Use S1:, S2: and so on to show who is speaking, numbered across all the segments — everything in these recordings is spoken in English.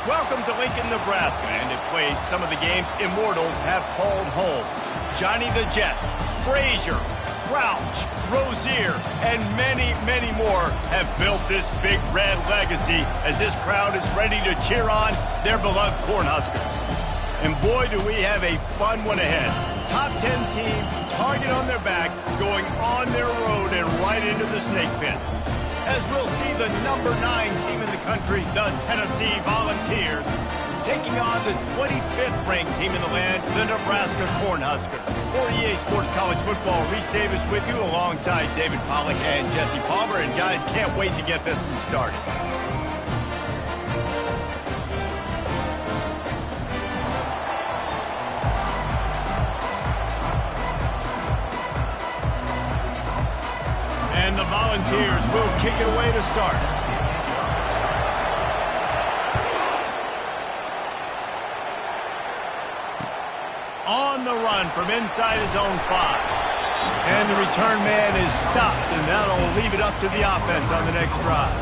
S1: Welcome to Lincoln, Nebraska, and a place some of the game's immortals have called home. Johnny the Jet, Frazier, Crouch, Rozier, and many, many more have built this big red legacy as this crowd is ready to cheer on their beloved Cornhuskers. And boy, do we have a fun one ahead. Top 10 team, target on their back, going on their road and right into the snake pit. As we'll see the number 9 team in the country, the Tennessee Volunteers, taking on the 25th ranked team in the land, the Nebraska Cornhuskers. For EA Sports College Football, Reese Davis with you alongside David Pollack and Jesse Palmer. And guys, can't wait to get this one started. And the Volunteers will kick it away to start. On the run from inside his own 5. And the return man is stopped, and that'll leave it up to the offense on the next drive.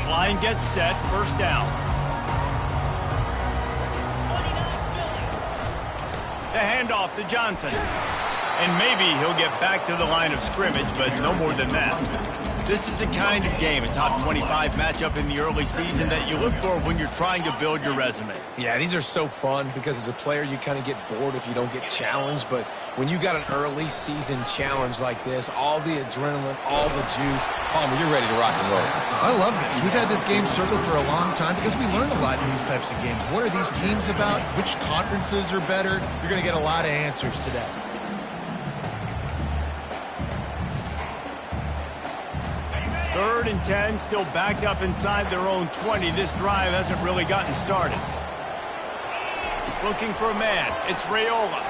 S1: Line gets set, first down. The handoff to Johnson. And maybe he'll get back to the line of scrimmage, but no more than that. This is the kind of game, a top 25 matchup in the early season, that you look for when you're trying to build your resume.
S2: Yeah, these are so fun because as a player, you kind of get bored if you don't get challenged. But when you got an early season challenge like this, all the adrenaline, all the juice, Palmer, you're ready to rock and roll.
S3: I love this. We've had this game circled for a long time because we learn a lot in these types of games. What are these teams about? Which conferences are better? You're going to get a lot of answers today.
S1: Third and 10, still backed up inside their own 20. This drive hasn't really gotten started. Looking for a man. It's Raiola.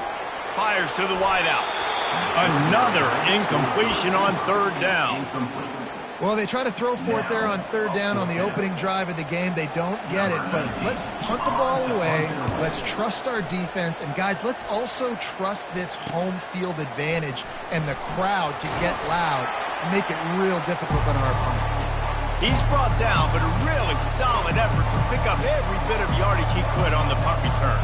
S1: Fires to the wideout. Another incompletion on third down.
S3: Well, they try to throw for it there on third down on the opening drive of the game. They don't get it, but let's punt the ball away. Let's trust our defense. And, guys, let's also trust this home field advantage and the crowd to get loud and make it real difficult on our opponent.
S1: He's brought down, but a really solid effort to pick up every bit of yardage he could on the punt return.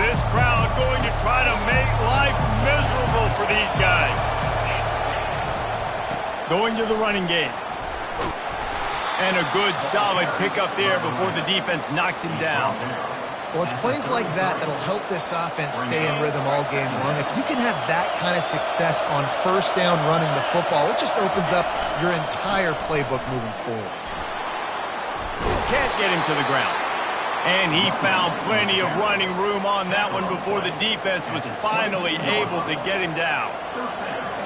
S1: This crowd going to try to make life miserable for these guys. Going to the running game. And a good, solid pickup there before the defense knocks him down.
S3: Well, it's plays like that that'll help this offense stay in rhythm all game long. If you can have that kind of success on first down running the football, it just opens up your entire playbook moving forward.
S1: Can't get him to the ground. And he found plenty of running room on that one before the defense was finally able to get him down.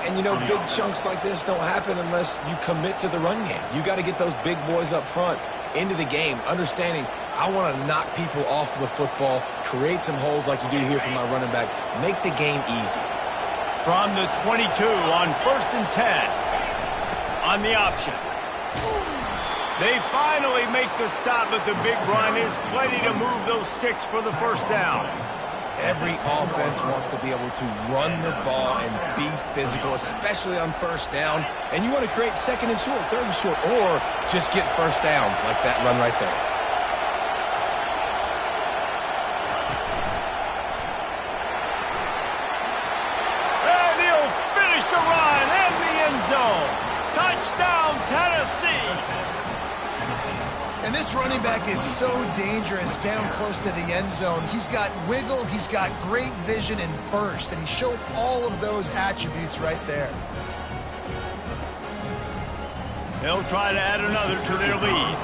S2: And, you know, big chunks like this don't happen unless you commit to the run game. You got to get those big boys up front into the game, understanding I want to knock people off the football, create some holes like you do here from my running back, make the game easy.
S1: From the 22 on first and 10 on the option. They finally make the stop, but the big run is plenty to move those sticks for the first down.
S2: Every offense wants to be able to run the ball and be physical, especially on first down. And you want to create second and short, third and short, or just get first downs like that run right there.
S1: And he'll finish the run in the end zone. Touchdown, Tennessee!
S3: And this running back is so dangerous down close to the end zone. He's got wiggle, he's got great vision and burst, and he showed all of those attributes right there.
S1: They'll try to add another to their lead.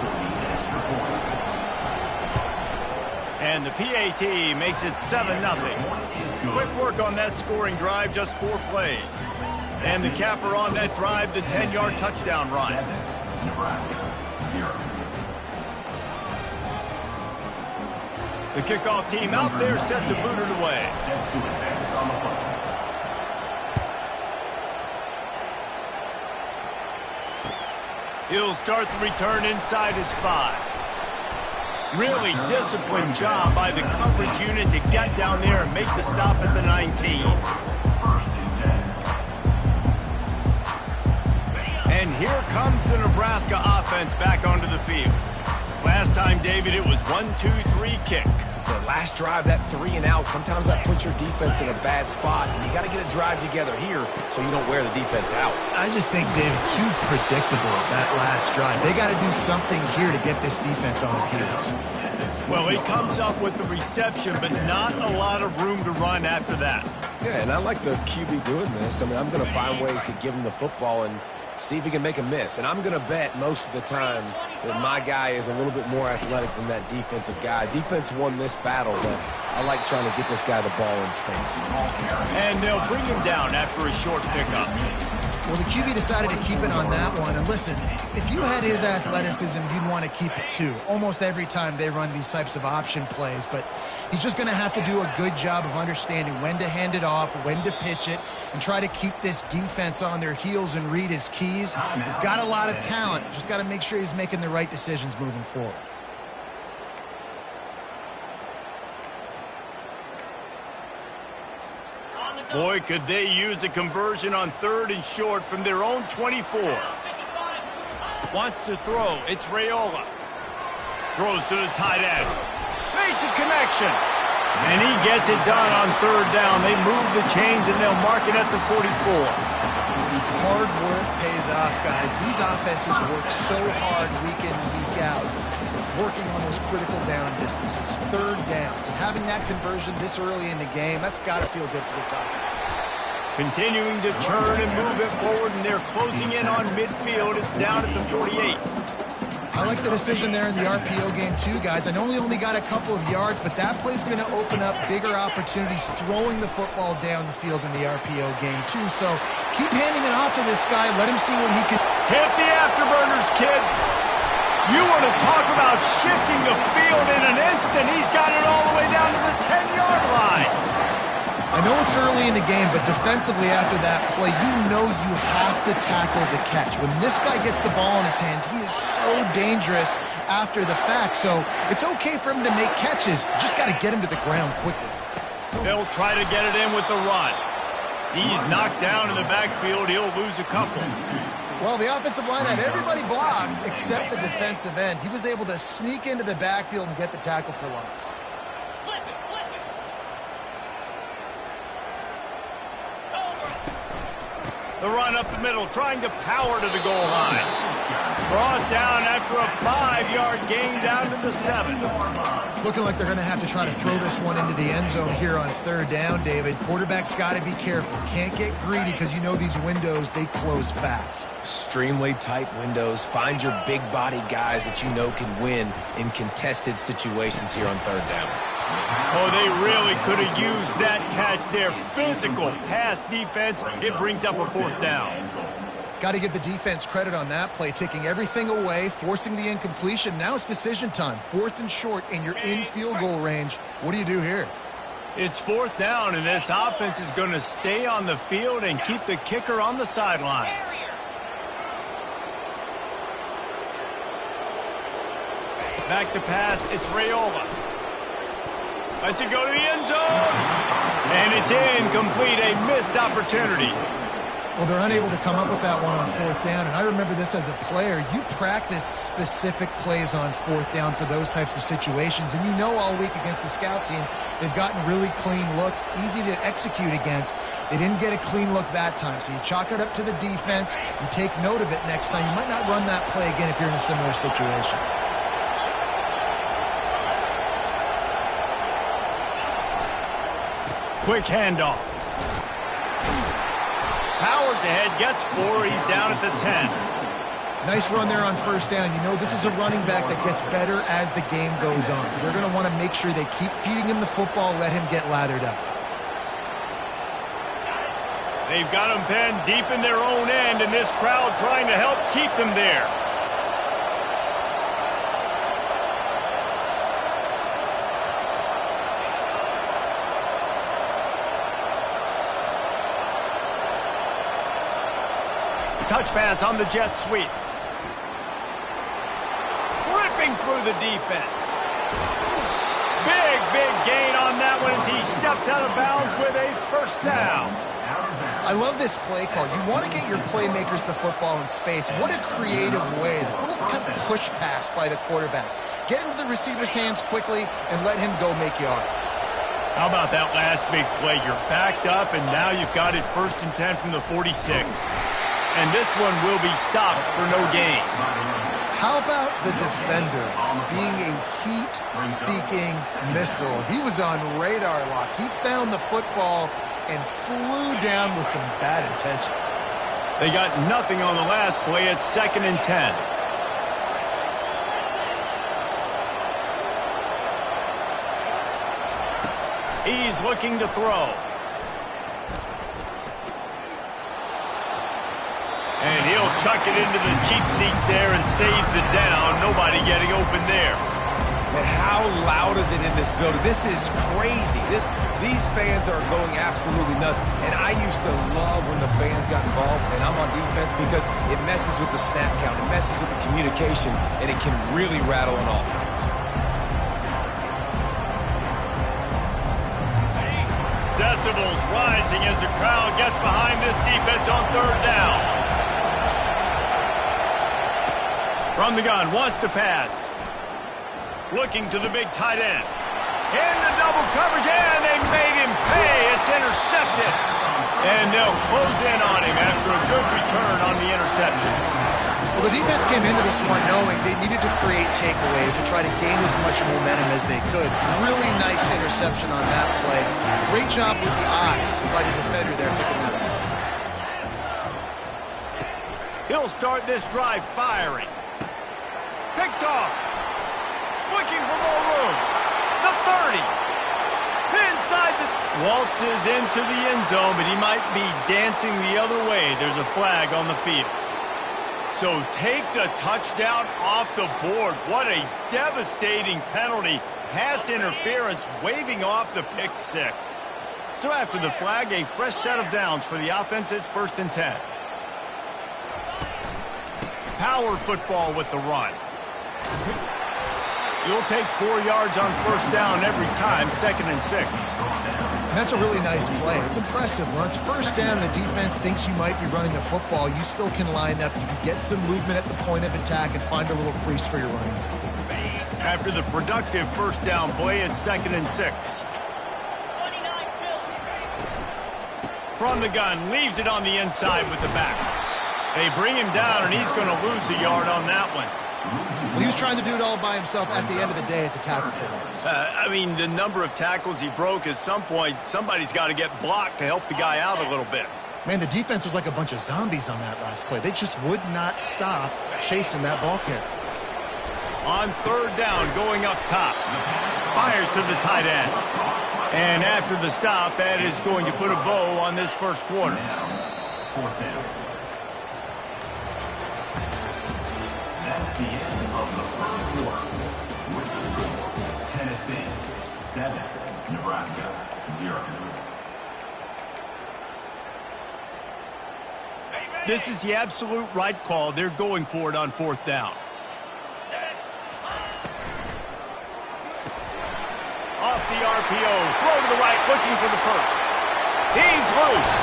S1: And the PAT makes it 7-0. Quick work on that scoring drive, just 4 plays. And the capper on that drive, the 10-yard touchdown run. Nebraska, 0. The kickoff team out there set to boot it away. He'll start the return inside his 5. Really disciplined job by the coverage unit to get down there and make the stop at the 19. And here comes the Nebraska offense back onto the field. Last time, David, it was 1-2-3 kick.
S2: The last drive, that 3 and out, sometimes that puts your defense in a bad spot, and you got to get a drive together here so you don't wear the defense out.
S3: I just think, David, too predictable, that last drive. They got to do something here to get this defense on their heels.
S1: Well, he comes up with the reception, but not a lot of room to run after that.
S2: Yeah, and I like the QB doing this. I mean, I'm going to find ways to give him the football and see if he can make a miss. And I'm going to bet most of the time that my guy is a little bit more athletic than that defensive guy. Defense won this battle, but I like trying to get this guy the ball in space.
S1: And they'll bring him down after a short pickup.
S3: Well, the QB decided to keep it on that one. And listen, if you had his athleticism, you'd want to keep it too. Almost every time they run these types of option plays. But he's just going to have to do a good job of understanding when to hand it off, when to pitch it, and try to keep this defense on their heels and read his keys. He's got a lot of talent. Just got to make sure he's making the right decisions moving forward.
S1: Boy, could they use a conversion on 3rd and short from their own 24. Wants to throw. It's Raiola. Throws to the tight end. Makes a connection. And he gets it done on 3rd down. They move the chains, and they'll mark it at the 44.
S3: Hard work pays off, guys. These offenses work so hard week in and week out, working on those critical down distances, 3rd downs. And having that conversion this early in the game, that's got to feel good for this offense.
S1: Continuing to turn and move it forward, and they're closing in on midfield. It's down at the 48.
S3: I like the decision there in the RPO game too, guys. I know he only got a couple of yards, but that play's going to open up bigger opportunities throwing the football down the field in the RPO game too. So keep handing it off to this guy. Let him see what he can.
S1: Hit the afterburners, kid. You want to talk about shifting the field in an instant. He's got it all the way down to the 10-yard line.
S3: I know it's early in the game, but defensively after that play, you know you have to tackle the catch. When this guy gets the ball in his hands, he is so dangerous after the fact. So it's okay for him to make catches. You just got to get him to the ground quickly.
S1: They'll try to get it in with the run. He's knocked down in the backfield. He'll lose a couple.
S3: Well, the offensive line had everybody blocked except the defensive end. He was able to sneak into the backfield and get the tackle for loss.
S1: The run up the middle, trying to power to the goal line. Brought down after a 5-yard gain down to the 7.
S3: It's looking like they're going to have to try to throw this one into the end zone here on 3rd down, David. Quarterback's got to be careful. Can't get greedy because you know these windows, they close fast.
S2: Extremely tight windows. Find your big body guys that you know can win in contested situations here on 3rd down.
S1: Oh, they really could have used that catch there. Physical pass defense. It brings up a 4th down.
S3: Got to give the defense credit on that play, taking everything away, forcing the incompletion. Now it's decision time. 4th and short, and you're in field goal range. What do you do here?
S1: It's 4th down, and this offense is going to stay on the field and keep the kicker on the sidelines. Back to pass. It's Raiola. Lets it go to the end zone. And it's incomplete, a missed opportunity.
S3: Well, they're unable to come up with that one on 4th down. And I remember this as a player. You practice specific plays on 4th down for those types of situations. And you know all week against the scout team, they've gotten really clean looks, easy to execute against. They didn't get a clean look that time. So you chalk it up to the defense and take note of it next time. You might not run that play again if you're in a similar situation.
S1: Quick handoff. Powers ahead, gets 4. He's down at the 10.
S3: Nice run there on 1st down. You know, this is a running back that gets better as the game goes on. So they're going to want to make sure they keep feeding him the football, let him get lathered up.
S1: They've got him pinned deep in their own end, and this crowd trying to help keep them there. Touch pass on the jet sweep. Ripping through the defense. Big gain on that one as he steps out of bounds with a first down.
S3: I love this play call. You want to get your playmakers the football in space. What a creative way. This little kind of push pass by the quarterback. Get into the receiver's hands quickly and let him go make yards.
S1: How about that last big play? You're backed up, and now you've got it 1st and 10 from the 46. And this one will be stopped for no gain.
S3: How about the defender being a heat-seeking missile? He was on radar lock. He found the football and flew down with some bad intentions.
S1: They got nothing on the last play. It's 2nd and 10. He's looking to throw. And he'll chuck it into the cheap seats there and save the down. Nobody getting open there.
S2: And how loud is it in this building? This is crazy. These fans are going absolutely nuts. And I used to love when the fans got involved, and I'm on defense because it messes with the snap count. It messes with the communication, and it can really rattle an offense.
S1: Decibels rising as the crowd gets behind this defense on 3rd down. From the gun, wants to pass. Looking to the big tight end. Into double coverage, and they made him pay. It's intercepted. And they'll close in on him after a good return on the interception.
S3: Well, the defense came into this one knowing they needed to create takeaways to try to gain as much momentum as they could. Really nice interception on that play. Great job with the eyes by the defender there picking that up.
S1: He'll start this drive firing. Picked off. Looking for more room. The 30. Inside the... Waltzes into the end zone, but he might be dancing the other way. There's a flag on the field. So take the touchdown off the board. What a devastating penalty. Pass interference, waving off the pick 6. So after the flag, a fresh set of downs for the offense. It's 1st and 10. Power football with the run. You'll take 4 yards on 1st down every time, 2nd and 6.
S3: And that's a really nice play. It's impressive. When it's 1st down, the defense thinks you might be running the football. You still can line up. You can get some movement at the point of attack and find a little crease for your running.
S1: After the productive 1st down play, it's 2nd and 6. From the gun, leaves it on the inside with the back. They bring him down, and he's going to lose a yard on that one.
S3: Well, he was trying to do it all by himself. At the end of the day, it's a tackle for loss.
S1: I mean, the number of tackles he broke, at some point, somebody's got to get blocked to help the guy out a little bit.
S3: Man, the defense was like a bunch of zombies on that last play. They just would not stop chasing that ball carrier.
S1: On 3rd down, going up top. Fires to the tight end. And after the stop, that is going to put a bow on this 1st quarter.
S4: 4th down. That's the end of the 1st quarter. With the score, Tennessee 7, Nebraska 0.
S1: This is the absolute right call. They're going for it on 4th down. Off the RPO, throw to the right, looking for the 1st. He's loose.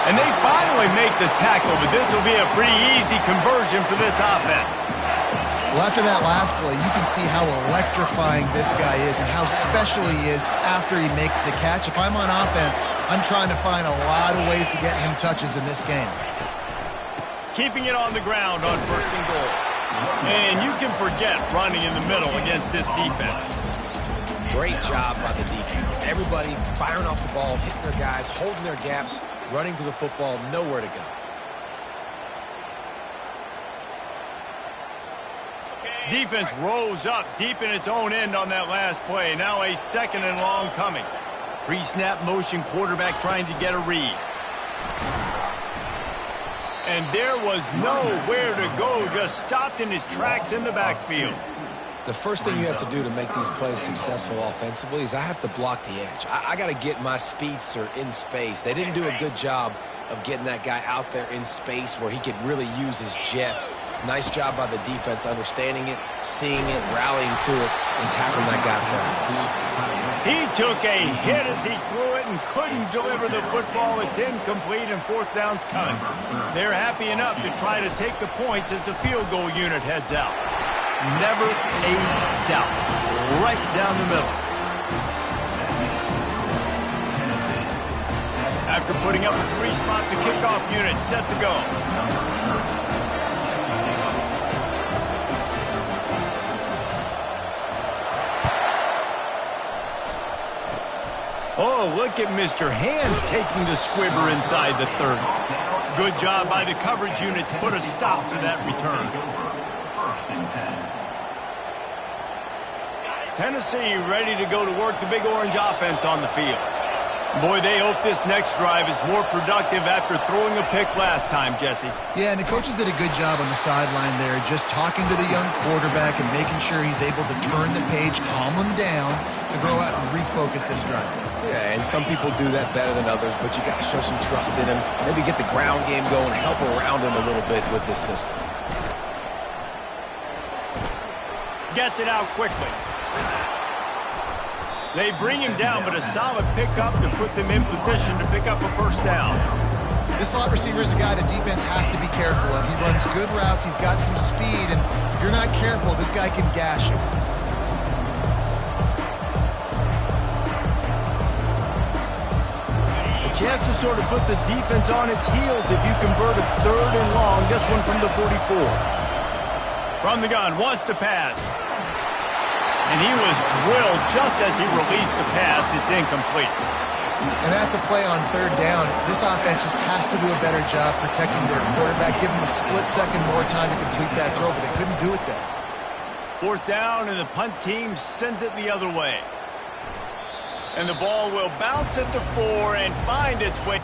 S1: And they finally make the tackle, but this will be a pretty easy conversion for this offense.
S3: Well, after that last play, you can see how electrifying this guy is and how special he is after he makes the catch. If I'm on offense, I'm trying to find a lot of ways to get him touches in this game.
S1: Keeping it on the ground on 1st and goal. And you can forget running in the middle against this defense.
S2: Great job by the defense. Everybody firing off the ball, hitting their guys, holding their gaps, running to the football, nowhere to go.
S1: Defense rose up deep in its own end on that last play. Now a 2nd and long coming. Pre-snap motion, quarterback trying to get a read. And there was nowhere to go, just stopped in his tracks in the backfield.
S2: The first thing you have to do to make these plays successful offensively is I have to block the edge. I got to get my speedster in space. They didn't do a good job of getting that guy out there in space where he could really use his jets. Nice job by the defense understanding it, seeing it, rallying to it, and tackling that guy for us.
S1: He took a hit as he threw it and couldn't deliver the football. It's incomplete and fourth down's coming. They're happy enough to try to take the points as the field goal unit heads out. Never a doubt. Right down the middle. After putting up a 3-spot, the kickoff unit set to go. Oh, look at Mr. Hands taking the squibber inside the 30. Good job by the coverage unit to put a stop to that return. Tennessee ready to go to work the Big Orange offense on the field. Boy, they hope this next drive is more productive after throwing a pick last time, Jesse.
S3: Yeah, and the coaches did a good job on the sideline there, just talking to the young quarterback and making sure he's able to turn the page, calm him down, to go out and refocus this drive.
S2: Yeah, and some people do that better than others, but you got to show some trust in him. Maybe get the ground game going, help around him a little bit with this system.
S1: Gets it out quickly. They bring him down, but a solid pickup to put them in position to pick up a first down.
S3: This slot receiver is a guy the defense has to be careful of. He runs good routes, he's got some speed, and if you're not careful, this guy can gash you.
S1: A chance to sort of put the defense on its heels if you convert a 3rd and long. This one from the 44. From the gun, wants to pass. And he was drilled just as he released the pass. It's incomplete.
S3: And that's a play on 3rd down. This offense just has to do a better job protecting their quarterback. Give him a split second more time to complete that throw, but they couldn't do it there.
S1: 4th down, and the punt team sends it the other way. And the ball will bounce at the 4 and find its way.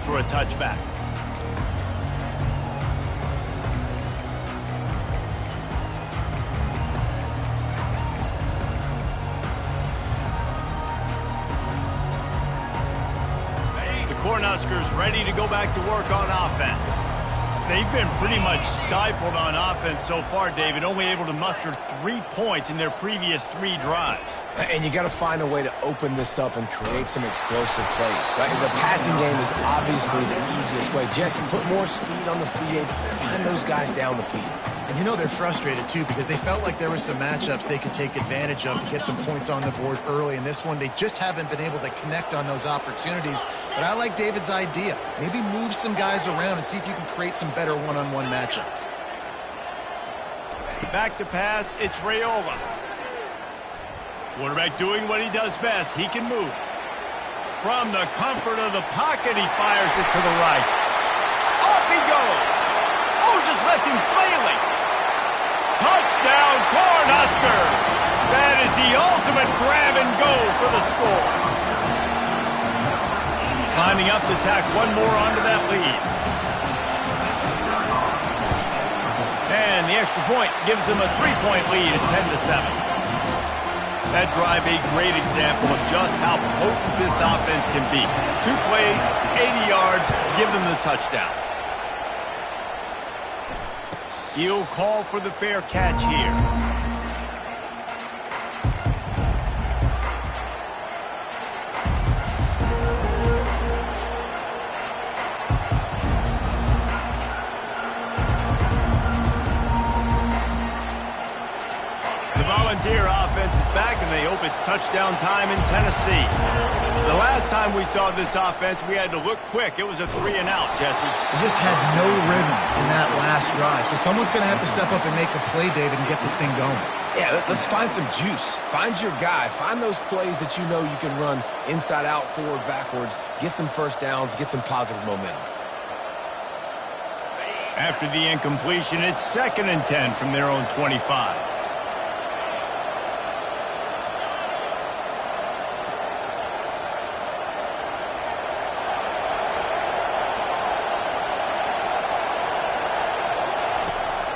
S1: for a touchback. The Cornhuskers ready to go back to work on offense. They've been pretty much stifled on offense so far, David, only able to muster 3 points in their previous 3 drives.
S2: And you got to find a way to open this up and create some explosive plays. The passing game is obviously the easiest way. Jesse, put more speed on the field. Find those guys down the field.
S3: And you know they're frustrated, too, because they felt like there were some matchups they could take advantage of to get some points on the board early. In this one, they just haven't been able to connect on those opportunities. But I like David's idea. Maybe move some guys around and see if you can create some better one-on-one matchups.
S1: Back to pass, it's Raiola. Quarterback doing what he does best. He can move. From the comfort of the pocket, he fires it to the right. Off he goes. Oh, just left him flailing. Touchdown, Cornhuskers. That is the ultimate grab and go for the score. Lining up to tack one more onto that lead. And the extra point gives them a 3-point lead at 10-7. That drive a great example of just how potent this offense can be. 2 plays, 80 yards, give them the touchdown. He'll call for the fair catch here. Volunteer offense is back, and they hope it's touchdown time in Tennessee. The last time we saw this offense, we had to look quick. It was a 3-and-out, Jesse.
S3: They just had no rhythm in that last drive. So someone's going to have to step up and make a play, David, and get this thing going.
S2: Yeah, let's find some juice. Find your guy. Find those plays that you know you can run inside out, forward, backwards. Get some first downs. Get some positive momentum.
S1: After the incompletion, it's 2nd and 10 from their own 25.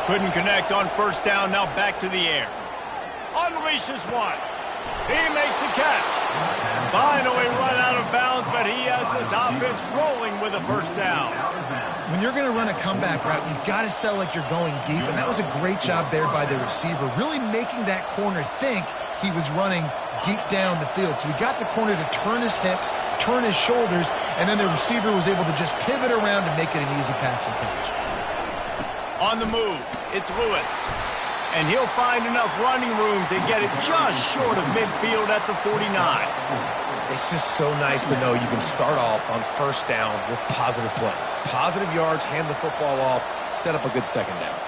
S1: Couldn't connect on first down, now back to the air. Unleashes one. He makes a catch. Finally run out of bounds, but he has this offense rolling with a first down.
S3: When you're going to run a comeback route, you've got to sell like you're going deep, and that was a great job there by the receiver, really making that corner think he was running deep down the field. So we got the corner to turn his hips, turn his shoulders, and then the receiver was able to just pivot around and make it an easy pass and catch.
S1: On the move, it's Lewis. And he'll find enough running room to get it just short of midfield at the 49.
S2: It's just so nice to know you can start off on first down with positive plays. Positive yards, hand the football off, set up a good second down.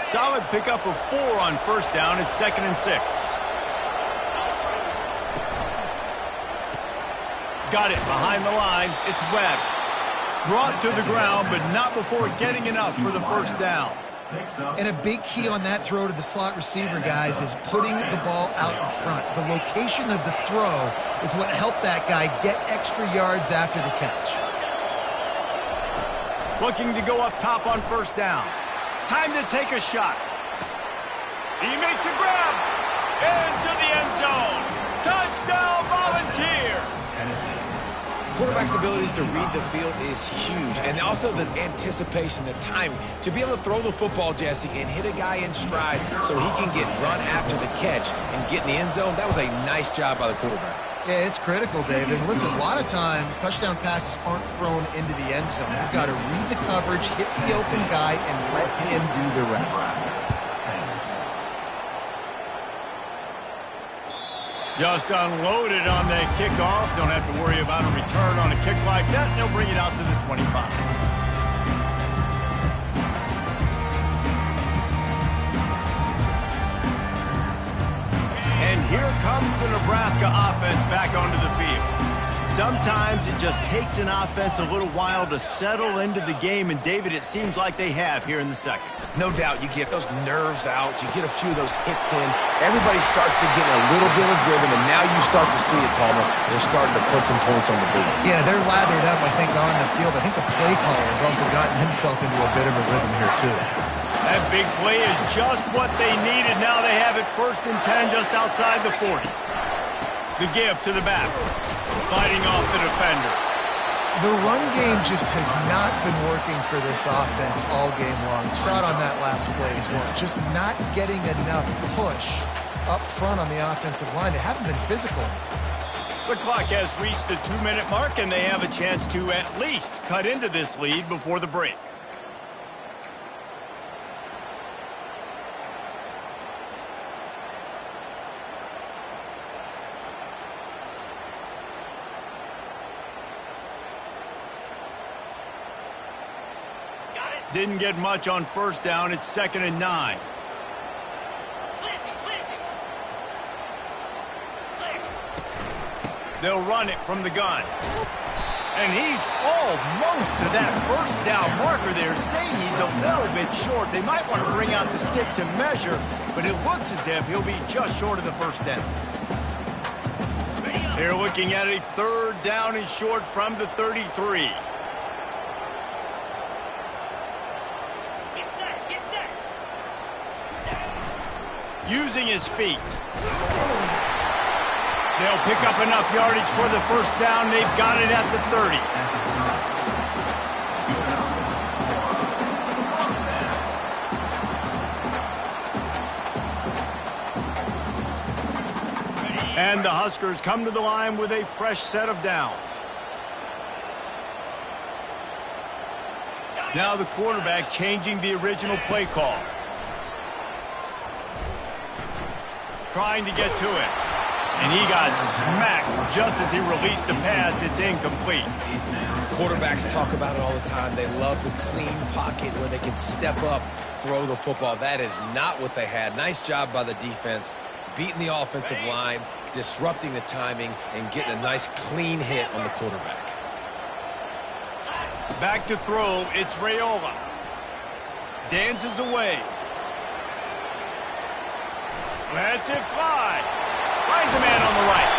S1: Solid pickup of 4 on first down. It's 2nd and 6. Got it behind the line. It's Webb. Brought to the ground, but not before getting enough for the first down.
S3: And a big key on that throw to the slot receiver, guys, is putting the ball out in front. The location of the throw is what helped that guy get extra yards after the catch.
S1: Looking to go up top on first down. Time to take a shot. He makes a grab. Into the end zone. Touchdown, Volunteers.
S2: Quarterback's abilities to read the field is huge, and also the anticipation, the timing. To be able to throw the football, Jesse, and hit a guy in stride so he can get run after the catch and get in the end zone, that was a nice job by the quarterback.
S3: Yeah, it's critical, David. And listen, a lot of times touchdown passes aren't thrown into the end zone. You've got to read the coverage, hit the open guy, and let him do the rest.
S1: Just unloaded on that kickoff. Don't have to worry about a return on a kick like that. They'll bring it out to the 25. And here comes the Nebraska offense back onto the field. Sometimes it just takes an offense a little while to settle into the game, and David, it seems like they have here in the second.
S2: No doubt, you get those nerves out, you get a few of those hits in, everybody starts to get a little bit of rhythm, and now you start to see it, Palmer. They're starting to put some points on the board.
S3: Yeah, they're lathered up, I think, on the field. I think the play caller has also gotten himself into a bit of a rhythm here, too.
S1: That big play is just what they needed. Now they have it 1st and 10 just outside the 40. The give to the back, fighting off the defender.
S3: The run game just has not been working for this offense all game long. You saw it on that last play as well. Just not getting enough push up front on the offensive line. They haven't been physical.
S1: The clock has reached the 2-minute mark, and they have a chance to at least cut into this lead before the break. Didn't get much on 1st down. It's 2nd and 9. They'll run it from the gun. And he's almost to that 1st down marker there, saying he's a little bit short. They might want to bring out the sticks and measure, but it looks as if he'll be just short of the 1st down. They're looking at a 3rd down and short from the 33. Using his feet. They'll pick up enough yardage for the 1st down. They've got it at the 30. And the Huskers come to the line with a fresh set of downs. Now the quarterback changing the original play call. Trying to get to it. And he got smacked just as he released the pass. It's incomplete.
S2: Quarterbacks talk about it all the time. They love the clean pocket where they can step up, throw the football. That is not what they had. Nice job by the defense, beating the offensive line, disrupting the timing, and getting a nice clean hit on the quarterback.
S1: Back to throw. It's Raiola. Dances away. Lets it fly. Finds a man on the right.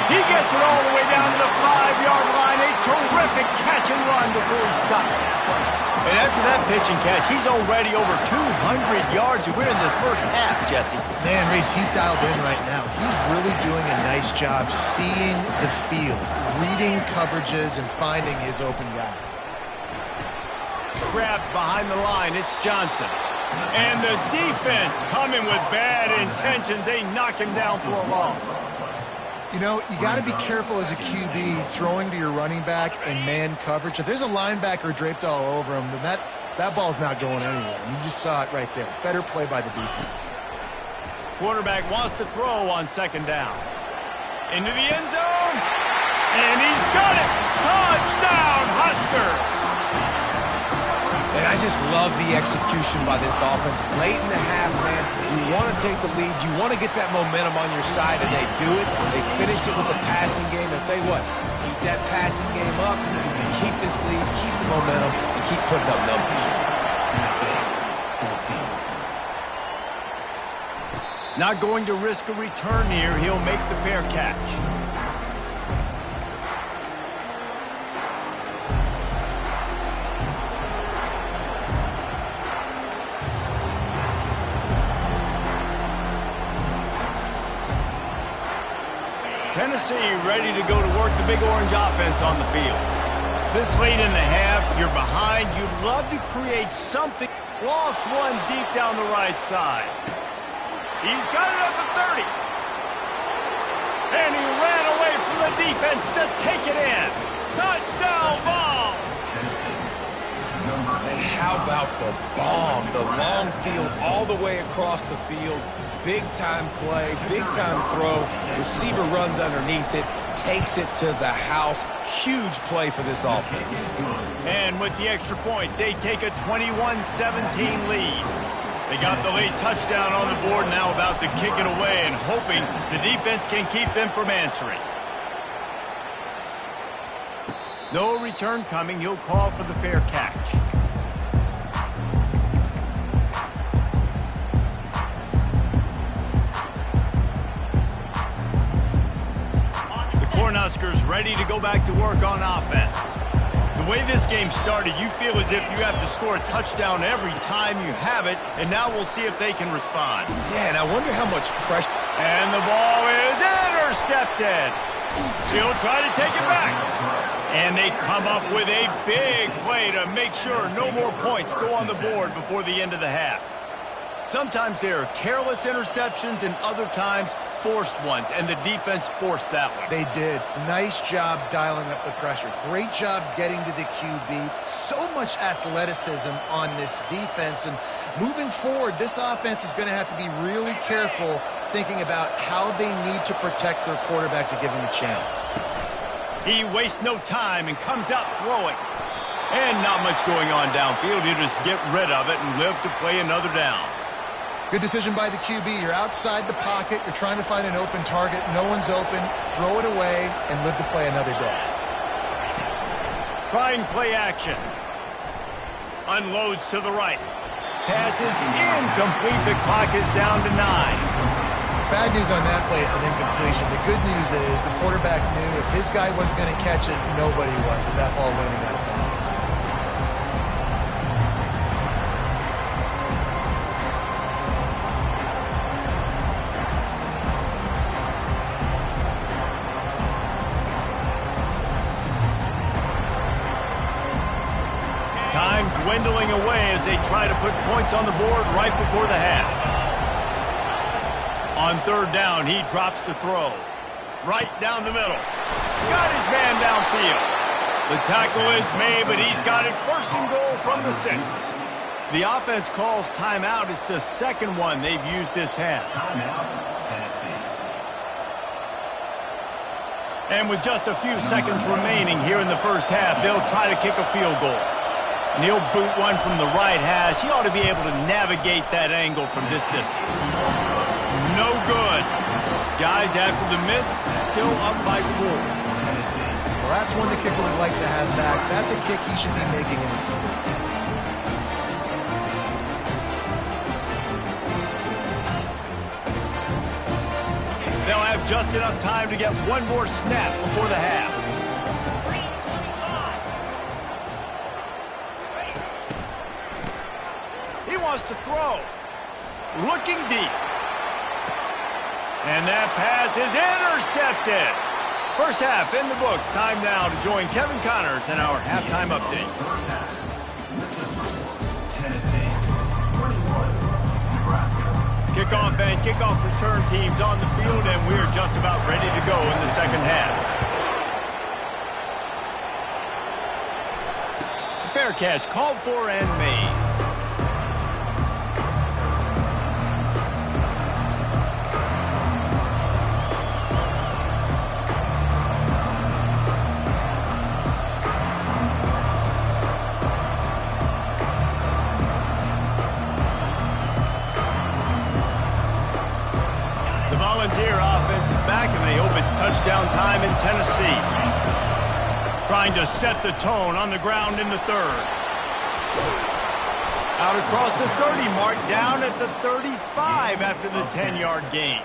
S1: He gets it all the way down to the 5-yard line. A terrific catch and run before he stopped. And after that pitch and catch, he's already over 200 yards. We're in the 1st half, Jesse.
S3: Man, Reese, he's dialed in right now. He's really doing a nice job seeing the field, reading coverages, and finding his open guy.
S1: Grabbed behind the line. It's Johnson. And the defense coming with bad intentions. They knock him down for a loss.
S3: You know, you got to be careful as a QB throwing to your running back in man coverage. If there's a linebacker draped all over him, then that ball's not going anywhere. And you just saw it right there. Better play by the defense.
S1: Quarterback wants to throw on 2nd down. Into the end zone. And he's got it. Touchdown, Husker.
S2: And I just love the execution by this offense. Late in the half, man, you want to take the lead. You want to get that momentum on your side, and they do it. They finish it with the passing game. And I'll tell you what, keep that passing game up. You can keep this lead, keep the momentum, and keep putting up numbers.
S1: Not going to risk a return here. He'll make the fair catch. Tennessee ready to go to work the Big Orange offense on the field. This late in the half, you're behind. You'd love to create something. Lost one deep down the right side. He's got it at the 30. And he ran away from the defense to take it in. Touchdown, Vols!
S2: And how about the bomb? The long field all the way across the field. Big-time play, big-time throw. Receiver runs underneath it, takes it to the house. Huge play for this offense.
S1: And with the extra point, they take a 21-17 lead. They got the late touchdown on the board, now about to kick it away and hoping the defense can keep them from answering. No return coming. He'll call for the fair catch. The Cornhuskers ready to go back to work on offense. The way this game started, you feel as if you have to score a touchdown every time you have it, and now we'll see if they can respond.
S2: Yeah, and I wonder how much pressure.
S1: And the ball is intercepted. He'll try to take it back. And they come up with a big play to make sure no more points go on the board before the end of the half. Sometimes there are careless interceptions and other times forced ones, and the defense forced that one.
S3: They did. Nice job dialing up the pressure. Great job getting to the QB. So much athleticism on this defense. And moving forward, this offense is going to have to be really careful thinking about how they need to protect their quarterback to give him a chance.
S1: He wastes no time and comes out throwing. And not much going on downfield. He'll just get rid of it and live to play another down.
S3: Good decision by the QB. You're outside the pocket. You're trying to find an open target. No one's open. Throw it away and live to play another day.
S1: Trying play action. Unloads to the right. Passes incomplete. The clock is down to 9.
S3: Bad news on that play, it's an incompletion. The good news is the quarterback knew if his guy wasn't going to catch it, nobody was with that ball landing out of bounds.
S1: Time dwindling away as they try to put points on the board right before the half. On third down, he drops to throw. Right down the middle. Got his man downfield. The tackle is made, but he's got it first and goal from the 6. The offense calls timeout. It's the second one they've used this half. And with just a few seconds remaining here in the first half, they'll try to kick a field goal. And he'll boot one from the right hash. He ought to be able to navigate that angle from this distance. No good. Guys, after the miss, still up by 4.
S3: Well, that's one the kicker would like to have back. That's a kick he should be making in his sleep.
S1: They'll have just enough time to get one more snap before the half. He wants to throw. Looking deep. And that pass is intercepted. First half in the books. Time now to join Kevin Connors in our halftime update. Kickoff and kickoff return teams on the field, and we're just about ready to go in the second half. Fair catch called for and made. Volunteer offense is back, and they hope it's touchdown time in Tennessee. Trying to set the tone on the ground in the third. Out across the 30 mark, down at the 35 after the 10-yard gain.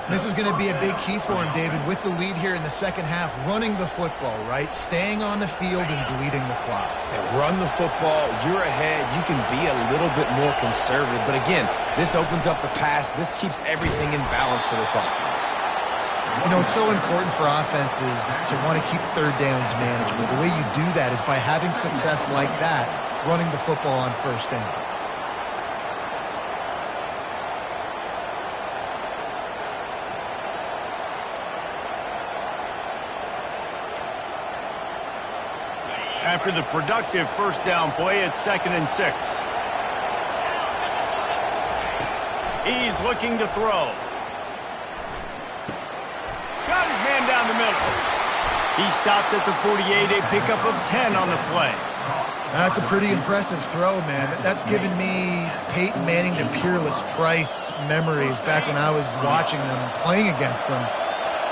S3: This is going to be a big key for him, David, with the lead here in the second half, running the football, right? Staying on the field and bleeding the clock.
S2: And run the football, you're ahead, you can be a little bit more conservative. But again, this opens up the pass. This keeps everything in balance for this offense.
S3: You know, it's so important for offenses to want to keep third downs manageable. The way you do that is by having success like that, running the football on first down.
S1: After the productive first down play, it's 2nd and 6. He's looking to throw. Got his man down the middle. He stopped at the 48, a pickup of 10 on the play.
S3: That's a pretty impressive throw, man. That's given me Peyton Manning to Peerless Price memories back when I was watching them, playing against them.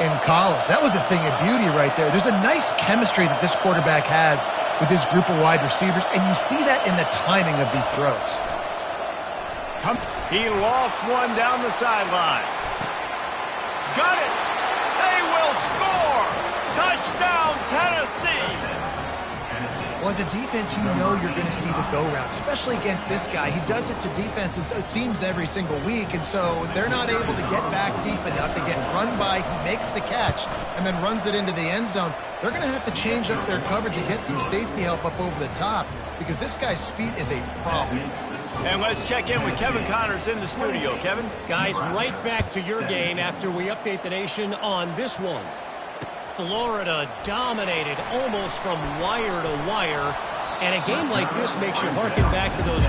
S3: in college. That was a thing of beauty right there. There's a nice chemistry that this quarterback has with his group of wide receivers, and you see that in the timing of these throws.
S1: He lost one down the sideline. Got it! They will score! Touchdown, Tennessee!
S3: Well, as a defense, you know you're going to see the go-route, especially against this guy. He does it to defenses, it seems, every single week, and so they're not able to get back deep enough. They get run by, he makes the catch, and then runs it into the end zone. They're going to have to change up their coverage and get some safety help up over the top because this guy's speed is a problem.
S1: And let's check in with Kevin Connors in the studio. Kevin?
S5: Guys, right back to your game after we update the nation on this one. Florida dominated almost from wire to wire, and a game like this makes you harken back to those.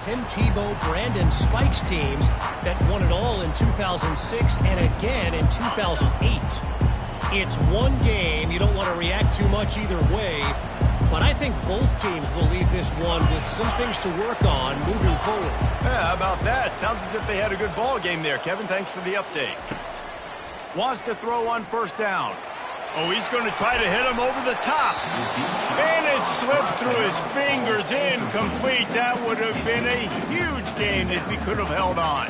S5: Tim Tebow, Brandon Spikes teams that won it all in 2006 and again in 2008. It's one game. You don't want to react too much either way, but I think both teams will leave this one with some things to work on moving forward.
S1: Yeah, how about that? Sounds as if they had a good ball game there, Kevin. Thanks for the update. Wants to throw on first down. Oh, he's going to try to hit him over the top. And it slips through his fingers, incomplete. That would have been a huge game if he could have held on.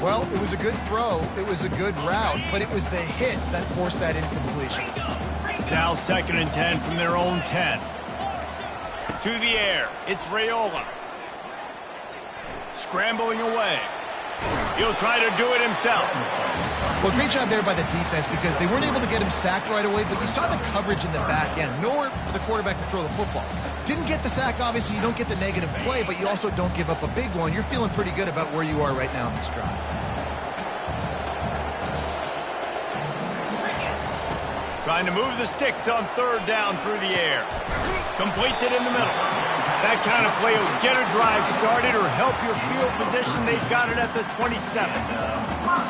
S3: Well, it was a good throw. It was a good route, but it was the hit that forced that incompletion.
S1: Now 2nd and 10 from their own 10. To the air. It's Raiola. Scrambling away. He'll try to do it himself.
S3: Well, great job there by the defense because they weren't able to get him sacked right away, but you saw the coverage in the back end. Nowhere for the quarterback to throw the football. Didn't get the sack, obviously. You don't get the negative play, but you also don't give up a big one. You're feeling pretty good about where you are right now in this drive.
S1: Trying to move the sticks on 3rd down through the air. Completes it in the middle. That kind of play will get a drive started or help your field position. They've got it at the 27.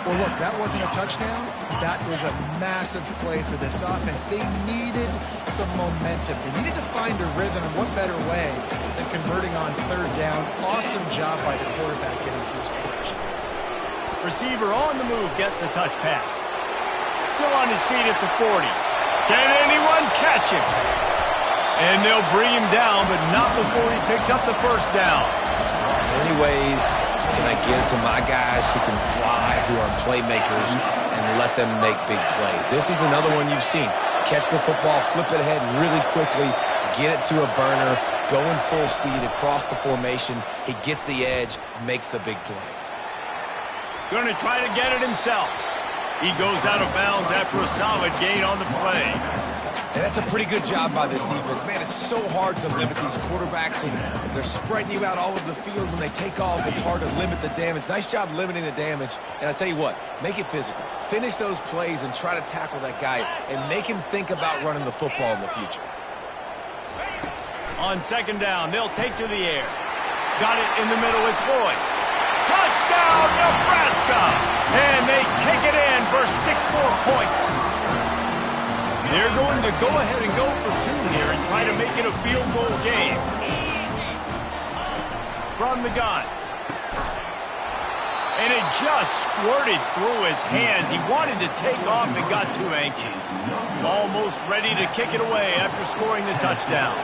S3: Well, look, that wasn't a touchdown. That was a massive play for this offense. They needed some momentum. They needed to find a rhythm, and what better way than converting on 3rd down. Awesome job by the quarterback getting through his progression.
S1: Receiver on the move gets the touch pass. Still on his feet at the 40. Can anyone catch him? And they'll bring him down, but not before he picks up the first down.
S2: Many ways can I get it to my guys who can fly, who are playmakers, and let them make big plays. This is another one you've seen. Catch the football, flip it ahead really quickly, get it to a burner, going full speed across the formation. He gets the edge, makes the big play.
S1: Going to try to get it himself. He goes out of bounds after a solid gain on the play.
S2: And that's a pretty good job by this defense. Man, it's so hard to limit these quarterbacks, and they're spreading you out all over the field. When they take off, it's hard to limit the damage. Nice job limiting the damage. And I tell you what, make it physical. Finish those plays and try to tackle that guy and make him think about running the football in the future.
S1: On 2nd down, they'll take to the air. Got it in the middle, it's Boyd. Touchdown, Nebraska! And they take it in for 6 more points. They're going to go ahead and go for 2 here and try to make it a field goal game. From the gun. And it just squirted through his hands. He wanted to take off and got too anxious. Almost ready to kick it away after scoring the touchdown.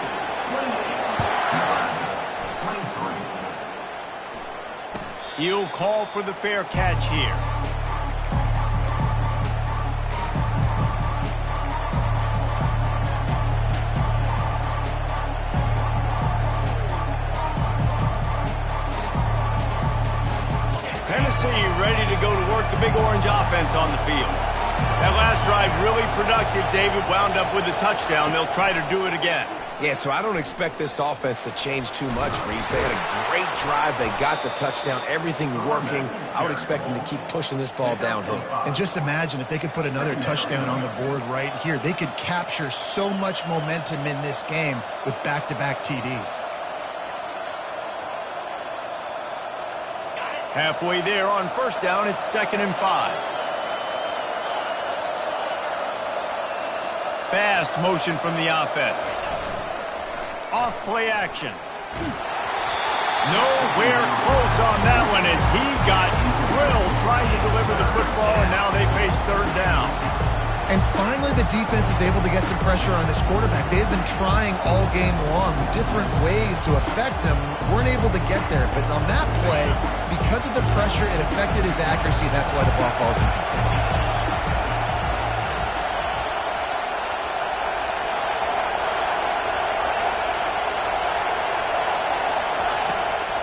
S1: He'll call for the fair catch here. Tennessee ready to go to work the Big Orange offense on the field. That last drive really productive. David wound up with a touchdown. They'll try to do it again.
S2: Yeah, so I don't expect this offense to change too much, Reese. They had a great drive. They got the touchdown, everything working. I would expect them to keep pushing this ball downhill.
S3: And just imagine if they could put another touchdown on the board right here. They could capture so much momentum in this game with back-to-back TDs.
S1: Halfway there on first down, it's 2nd and 5. Fast motion from the offense. Off play action. Nowhere close on that one as he got drilled trying to deliver the football, and now they face 3rd down.
S3: And finally the defense is able to get some pressure on this quarterback. They had been trying all game long different ways to affect him. Weren't able to get there, but on that play, because of the pressure, it affected his accuracy, and that's why the ball falls incomplete.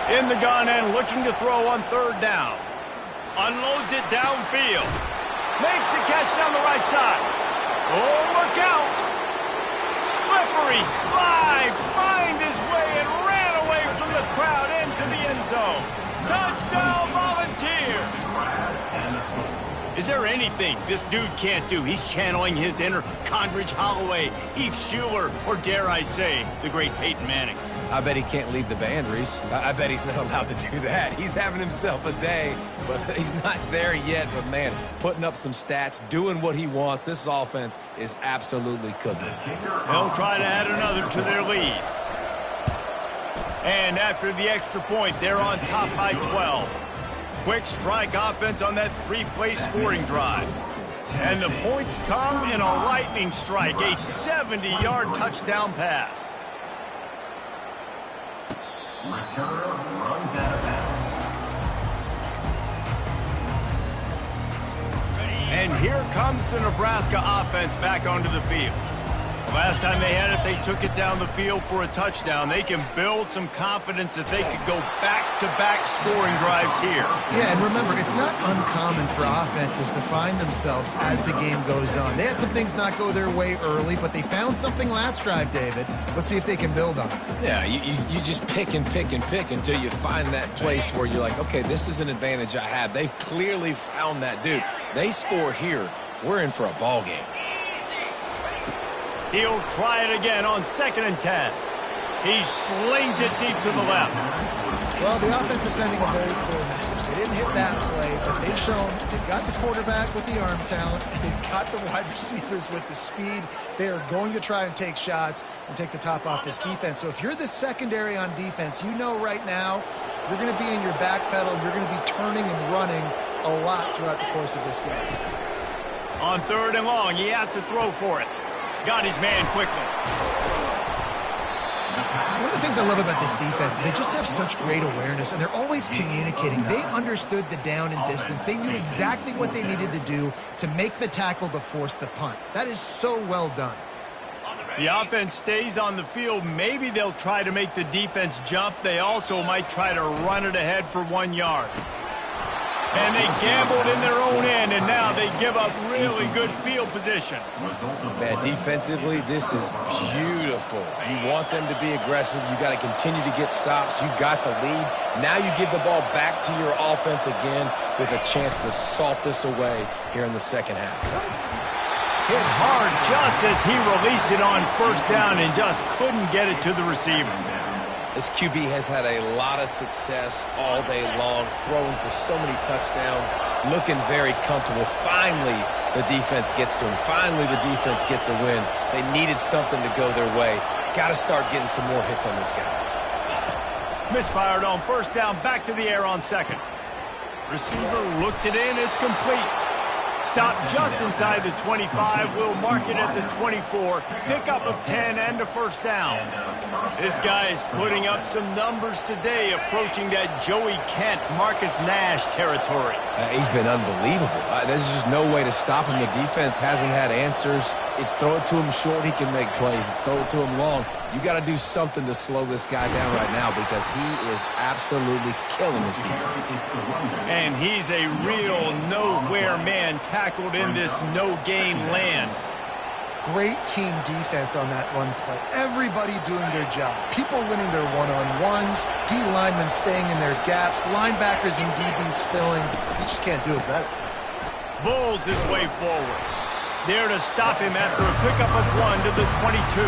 S1: In the gun and looking to throw on 3rd down. Unloads it downfield. Makes the catch down the right side. Oh, look out. Slippery slide. Find his way and ran away from the crowd into the end zone. Touchdown, Volunteers. Is there anything this dude can't do? He's channeling his inner Condridge Holloway, Heath Schuler, or dare I say, the great Peyton Manning.
S2: I bet he can't lead the band, Reese. I bet he's not allowed to do that. He's having himself a day, but he's not there yet. But, man, putting up some stats, doing what he wants. This offense is absolutely cooking.
S1: They'll try to add another to their lead. And after the extra point, they're on top by 12. Quick strike offense on that 3-play scoring drive. And the points come in a lightning strike, a 70-yard touchdown pass.
S4: Returner runs out of bounds.
S1: And here comes the Nebraska offense back onto the field. Last time they had it, they took it down the field for a touchdown. They can build some confidence that they could go back-to-back scoring drives here.
S3: Yeah, and remember, it's not uncommon for offenses to find themselves as the game goes on. They had some things not go their way early, but they found something last drive, David. Let's see if they can build on it.
S2: Yeah, you just pick and pick and pick until you find that place where you're like, okay, this is an advantage I have. They clearly found that, dude. They score here, we're in for a ball game.
S1: He'll try it again on 2nd and 10. He slings it deep to the left.
S3: Well, the offense is sending a very clear message. They didn't hit that play, but they've shown they've got the quarterback with the arm talent, and they've got the wide receivers with the speed. They are going to try and take shots and take the top off this defense. So if you're the secondary on defense, you know right now you're going to be in your back pedal. You're going to be turning and running a lot throughout the course of this game.
S1: On 3rd and long, he has to throw for it. Got his man quickly.
S3: One of the things I love about this defense is they just have such great awareness, and they're always communicating. They understood the down and distance. They knew exactly what they needed to do to make the tackle to force the punt. That is so well done.
S1: The offense stays on the field. Maybe they'll try to make the defense jump. They also might try to run it ahead for 1 yard. And they gambled in their own end, and now they give up really good field position.
S2: Man, defensively, this is beautiful. You want them to be aggressive. You got to continue to get stops. You got the lead. Now you give the ball back to your offense again with a chance to salt this away here in the 2nd half.
S1: Hit hard just as he released it on 1st down and just couldn't get it to the receiver.
S2: This QB has had a lot of success all day long, throwing for so many touchdowns, looking very comfortable. Finally, the defense gets to him. Finally, the defense gets a win. They needed something to go their way. Got to start getting some more hits on this guy.
S1: Misfired on 1st down, back to the air on 2nd. Receiver looks it in, it's complete. Stop just inside the 25. We'll mark it at the 24. Pickup of 10 and a 1st down. This guy is putting up some numbers today, approaching that Joey Kent, Marcus Nash territory.
S2: He's been unbelievable. There's just no way to stop him. The defense hasn't had answers. It's throw it to him short, he can make plays. It's throw it to him long. You got to do something to slow this guy down right now because he is absolutely killing his defense.
S1: And he's a real nowhere man tackled in this no-gain land.
S3: great team defense on that run play. Everybody doing their job. People winning their one-on-ones, D linemen staying in their gaps, linebackers and DBs filling. You just can't do it better.
S1: Vols his way forward. There to stop him after a pickup of 1 to the 22.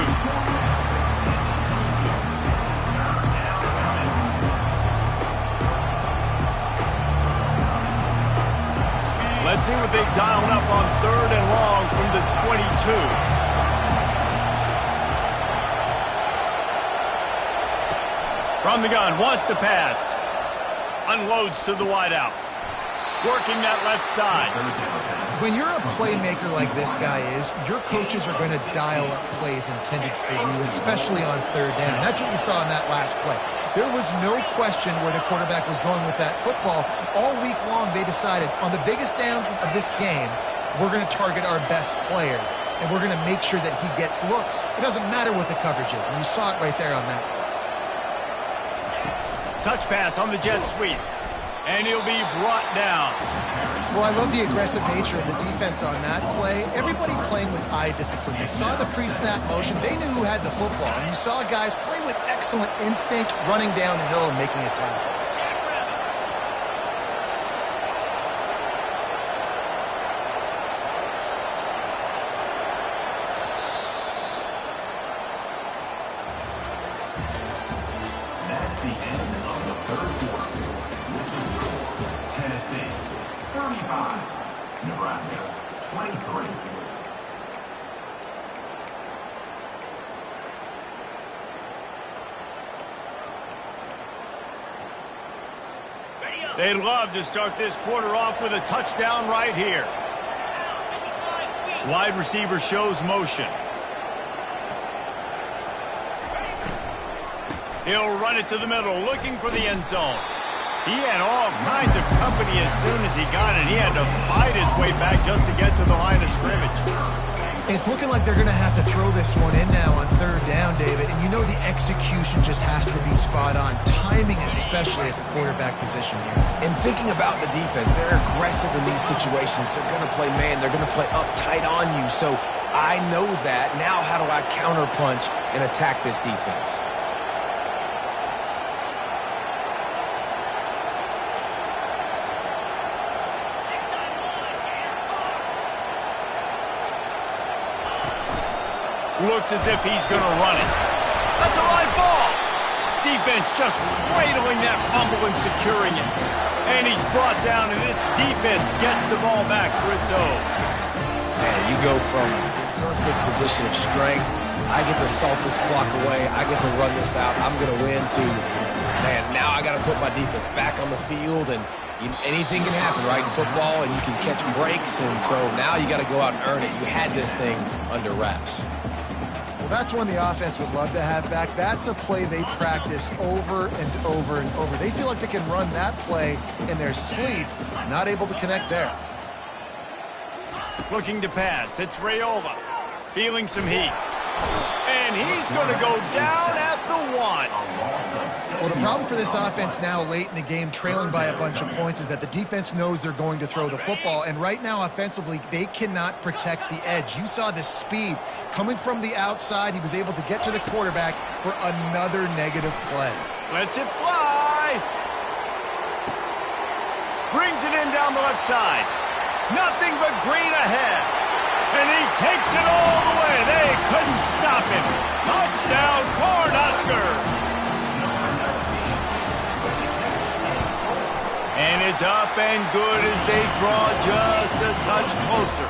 S1: Let's see what they've dialed up on 3rd and long from the 22. From the gun, wants to pass. Unloads to the wideout. Working that left side.
S3: When you're a playmaker like this guy is, your coaches are going to dial up plays intended for you, especially on 3rd down. That's what you saw in that last play. There was no question where the quarterback was going with that football. All week long, they decided on the biggest downs of this game, we're going to target our best player, and we're going to make sure that he gets looks. It doesn't matter what the coverage is, and you saw it right there on that play.
S1: Touch pass on the jet sweep. And he'll be brought down.
S3: Well, I love the aggressive nature of the defense on that play. Everybody playing with eye discipline. They saw the pre-snap motion. They knew who had the football. And you saw guys play with excellent instinct, running down the hill and making a tackle.
S4: That's the end of the 3rd quarter. Tennessee 35, Nebraska 23.
S1: They'd love to start this quarter off with a touchdown right here. Wide receiver shows motion. He'll run it to the middle, looking for the end zone. He had all kinds of company as soon as he got it. He had to fight his way back just to get to the line of scrimmage.
S3: It's looking like they're going to have to throw this one in now on 3rd down, David. And you know the execution just has to be spot on. Timing, especially at the quarterback position here.
S2: And thinking about the defense, they're aggressive in these situations. They're going to play man. They're going to play up tight on you. So I know that. Now how do I counterpunch and attack this defense?
S1: Looks as if he's going to run it. That's a live ball. Defense just cradling that fumble and securing it. And he's brought down, and this defense gets the ball back for its own.
S2: Man, you go from perfect position of strength. I get to salt this clock away. I get to run this out. I'm going to win to, man, now I got to put my defense back on the field, and anything can happen, right, in football, and you can catch breaks, and so now you got to go out and earn it. You had this thing under wraps.
S3: Well, that's one the offense would love to have back. That's a play they practice over and over and over. They feel like they can run that play in their sleep, not able to connect there.
S1: Looking to pass. It's Rayola. Feeling some heat. And he's going to go down at the 1.
S3: Well, the problem for this offense now late in the game, trailing by a bunch of points, is that the defense knows they're going to throw the football. And right now, offensively, they cannot protect the edge. You saw the speed coming from the outside. He was able to get to the quarterback for another negative play.
S1: Lets it fly. Brings it in down the left side. Nothing but green ahead. And he takes it all the way. They couldn't stop him. Touchdown, Cornhuskers. And it's up and good as they draw just a touch closer.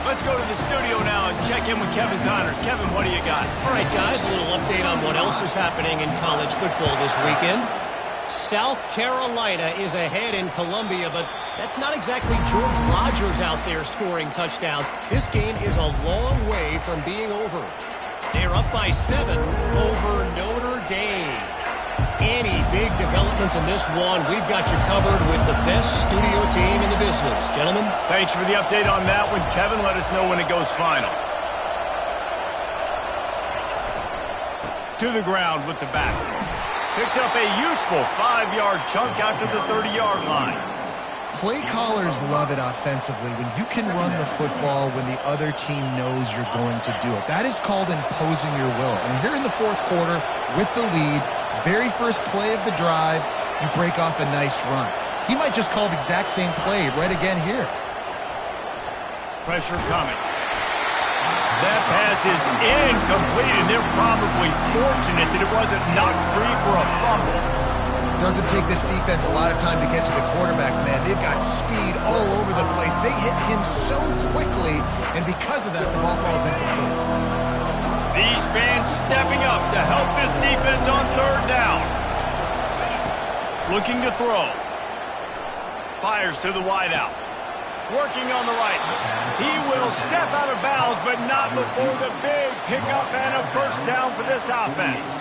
S1: Let's go to the studio now and check in with Kevin Connors. Kevin, what do you got?
S5: All right, guys, a little update on what else is happening in college football this weekend. South Carolina is ahead in Columbia, but that's not exactly George Rogers out there scoring touchdowns. This game is a long way from being over. They're up by 7 over Notre Dame. Any big developments in this one, we've got you covered with the best studio team in the business. Gentlemen.
S1: Thanks for the update on that one, Kevin. Let us know when it goes final. To the ground with the back. Picks up a useful 5-yard chunk after the 30-yard line.
S3: Play callers love it offensively when you can run the football when the other team knows you're going to do it. That is called imposing your will. And here in the fourth quarter with the lead, very first play of the drive, you break off a nice run. He might just call the exact same play right again here.
S1: Pressure coming. That pass is incomplete, and they're probably fortunate that it wasn't knocked free for a fumble.
S3: Doesn't take this defense a lot of time to get to the quarterback, man. They've got speed all over the place. They hit him so quickly, and because of that, the ball falls incomplete.
S1: These fans stepping up to help this defense on third down. Looking to throw. Fires to the wideout. Working on the right. He will step out of bounds, but not before the big pickup and a first down for this offense.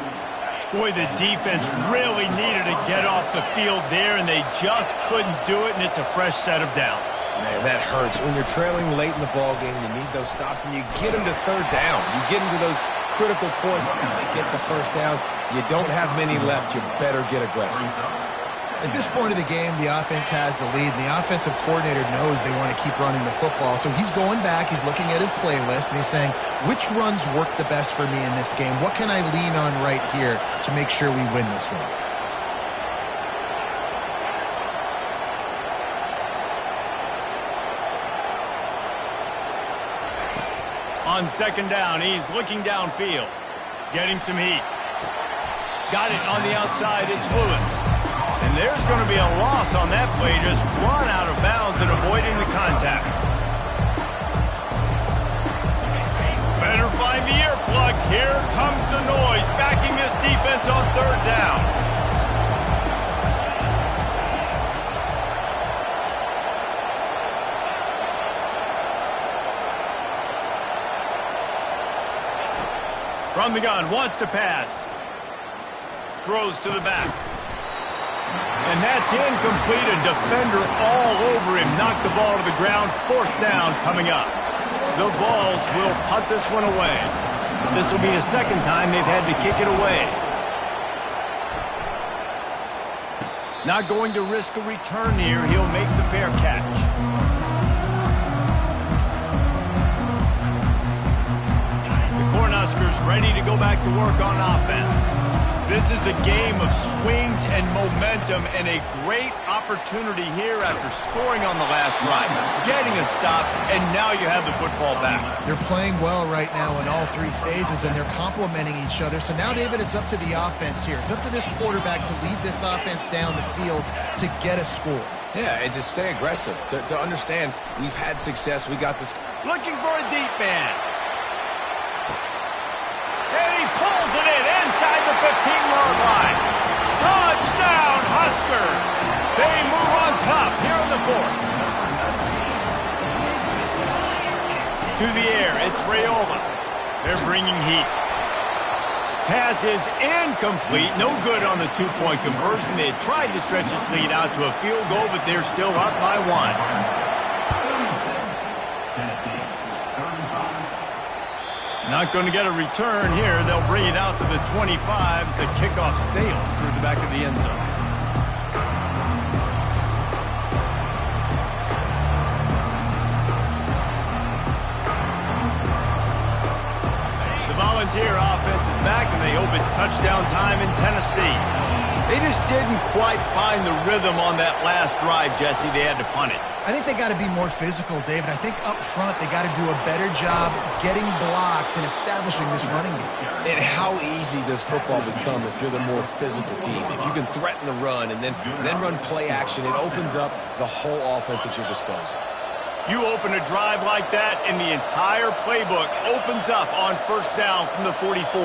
S1: Boy, the defense really needed to get off the field there, and they just couldn't do it, and it's a fresh set of downs.
S2: Man, that hurts. When you're trailing late in the ballgame, you need those stops, and you get them to third down. You get them to those critical points, and they get the first down. You don't have many left. You better get aggressive.
S3: At this point of the game, the offense has the lead, and the offensive coordinator knows they want to keep running the football. So he's going back, he's looking at his playlist, and he's saying, which runs work the best for me in this game? What can I lean on right here to make sure we win this one?
S1: On second down, he's looking downfield. Getting some heat. Got it on the outside, it's Lewis. And there's going to be a loss on that play. Just run out of bounds and avoiding the contact. Better find the earplugs. Here comes the noise, backing this defense on third down. From the gun, wants to pass. Throws to the back. And that's incomplete. A defender all over him. Knocked the ball to the ground. Fourth down coming up. The Vols will punt this one away. This will be the second time they've had to kick it away. Not going to risk a return here. He'll make the fair catch. The Cornhuskers ready to go back to work on offense. This is a game of swings and momentum, and a great opportunity here after scoring on the last drive, getting a stop, and now you have the football back.
S3: They're playing well right now in all three phases, and they're complementing each other. So now, David, it's up to the offense here. It's up to this quarterback to lead this offense down the field to get a score.
S2: Yeah, and to stay aggressive, to understand we've had success, we got this.
S1: Looking for a deep man. And he pulls it in inside the 15-yard line. Touchdown, Husker. They move on top here in the fourth. To the air, it's Rayola. They're bringing heat. Pass is incomplete. No good on the two-point conversion. They had tried to stretch this lead out to a field goal, but they're still up by one. Not going to get a return here. They'll bring it out to the 25 as the kickoff sails through the back of the end zone. The Volunteer offense is back, and they hope it's touchdown time in Tennessee. They just didn't quite find the rhythm on that last drive, Jesse. They had to punt it.
S3: I think they got to be more physical, David. I think up front they got to do a better job getting blocks and establishing this running game.
S2: And how easy does football become if you're the more physical team? If you can threaten the run and then run play action, it opens up the whole offense at your disposal.
S1: You open a drive like that, and the entire playbook opens up on first down from the 44.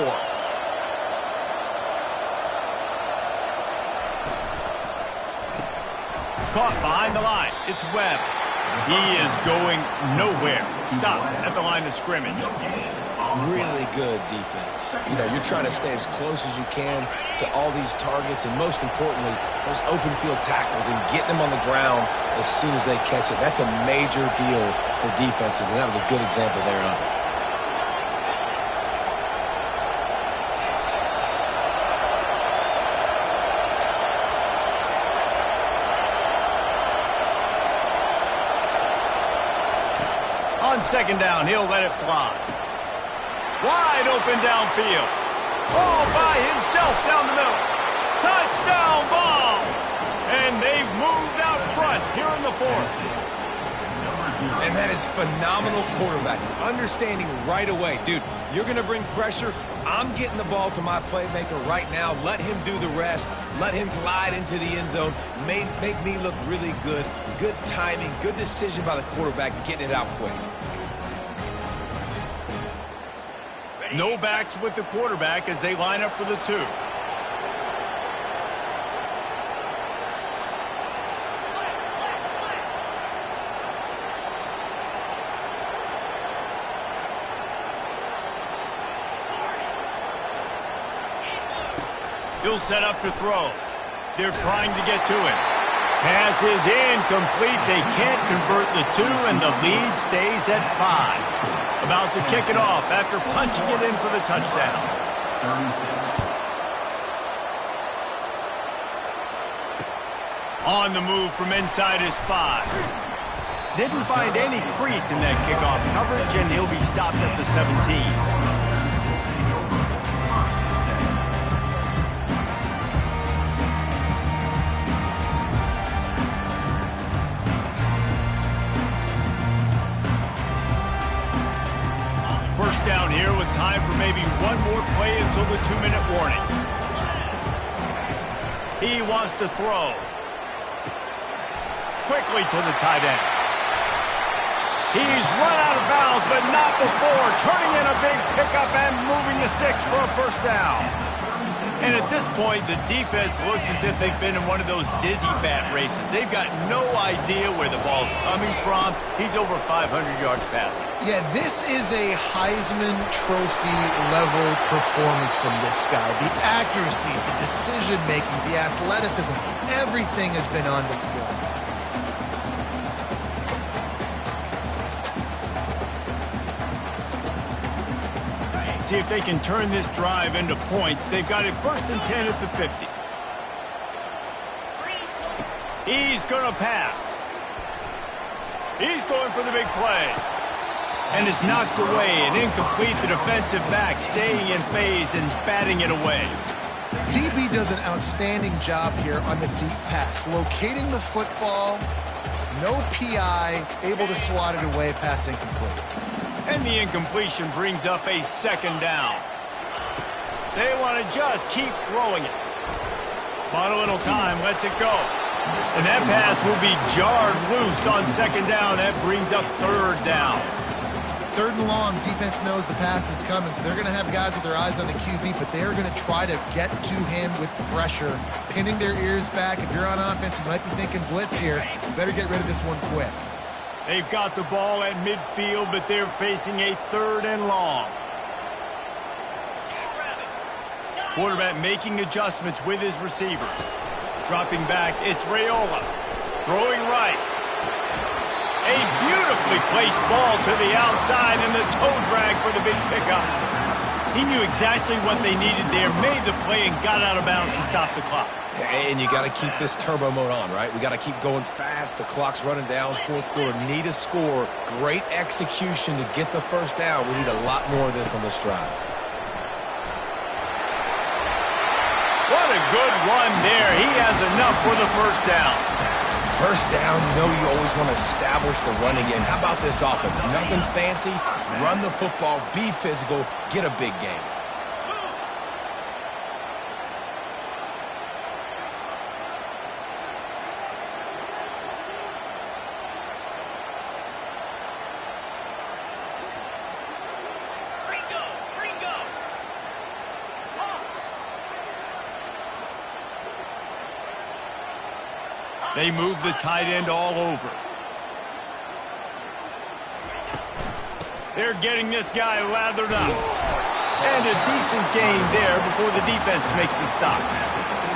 S1: Caught behind the line. It's Webb. He is going nowhere. Stop at the line of scrimmage.
S2: Really good defense. You know, you're trying to stay as close as you can to all these targets, and most importantly, those open field tackles and getting them on the ground as soon as they catch it. That's a major deal for defenses, and that was a good example thereof.
S1: second down, he'll let it fly. Wide open downfield. All by himself down the middle. Touchdown, Vols! And they've moved out front here in the fourth.
S2: And that is phenomenal quarterbacking. Understanding right away, dude, you're going to bring pressure. I'm getting the ball to my playmaker right now. Let him do the rest. Let him glide into the end zone. Make me look really good. Good timing, good decision by the quarterback, getting it out quick.
S1: No backs with the quarterback as they line up for the 2. He'll set up to throw. They're trying to get to him. Pass is incomplete. They can't convert the 2, and the lead stays at 5. About to kick it off after punching it in for the touchdown. 36. On the move from inside his 5. Didn't find any crease in that kickoff coverage, and he'll be stopped at the 17. Down here with time for maybe one more play until the 2-minute warning. He wants to throw. Quickly to the tight end. He's run out of bounds, but not before turning in a big pickup and moving the sticks for a first down. And at this point, the defense looks as if they've been in one of those dizzy bat races. They've got no idea where the ball's coming from. He's over 500 yards passing.
S3: Yeah, this is a Heisman Trophy level performance from this guy. The accuracy, the decision-making, the athleticism, everything has been on display.
S1: See if they can turn this drive into points. They've got it 1st and 10 at the 50. He's going to pass. He's going for the big play. And it's knocked away and incomplete. The defensive back staying in phase and batting it away.
S3: DB does an outstanding job here on the deep pass. Locating the football, no PI, able to swat it away, pass incomplete.
S1: And the incompletion brings up a 2nd down. They want to just keep throwing it. But a little time, lets it go. And that pass will be jarred loose on 2nd down. That brings up 3rd down.
S3: 3rd and long, defense knows the pass is coming, so they're going to have guys with their eyes on the QB, but they're going to try to get to him with pressure, pinning their ears back. If you're on offense, you might be thinking blitz here. Better get rid of this one quick.
S1: They've got the ball at midfield, but they're facing a 3rd and long. Quarterback making adjustments with his receivers. Dropping back, it's Raiola. Throwing right. A beautifully placed ball to the outside and the toe drag for the big pickup. He knew exactly what they needed there, made the play, and got out of bounds to stop the clock.
S2: And you got to keep this turbo mode on, right? We got to keep going fast. The clock's running down. 4th quarter, need a score. Great execution to get the first down. We need a lot more of this on this drive.
S1: What a good run there. He has enough for the first down.
S2: First down, you know you always want to establish the running game. How about this offense? Nothing fancy. Run the football, be physical, get a big game.
S1: They move the tight end all over. They're getting this guy lathered up. And a decent gain there before the defense makes the stop.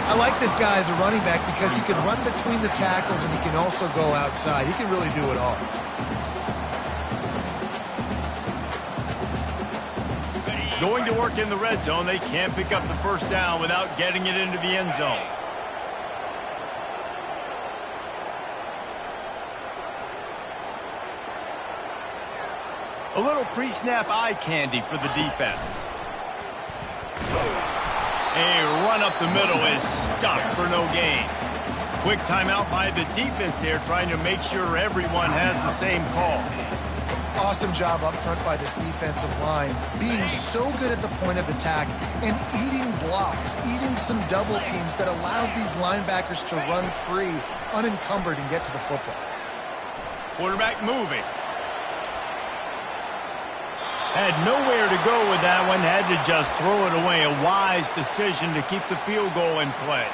S3: I like this guy as a running back because he can run between the tackles and he can also go outside. He can really do it all.
S1: Going to work in the red zone, they can't pick up the first down without getting it into the end zone. A little pre-snap eye candy for the defense. A run up the middle is stopped for no gain. Quick timeout by the defense there, trying to make sure everyone has the same call.
S3: Awesome job up front by this defensive line, being so good at the point of attack and eating blocks, eating some double teams that allows these linebackers to run free, unencumbered, and get to the football.
S1: Quarterback moving. Had nowhere to go with that one, had to just throw it away. A wise decision to keep the field goal in play.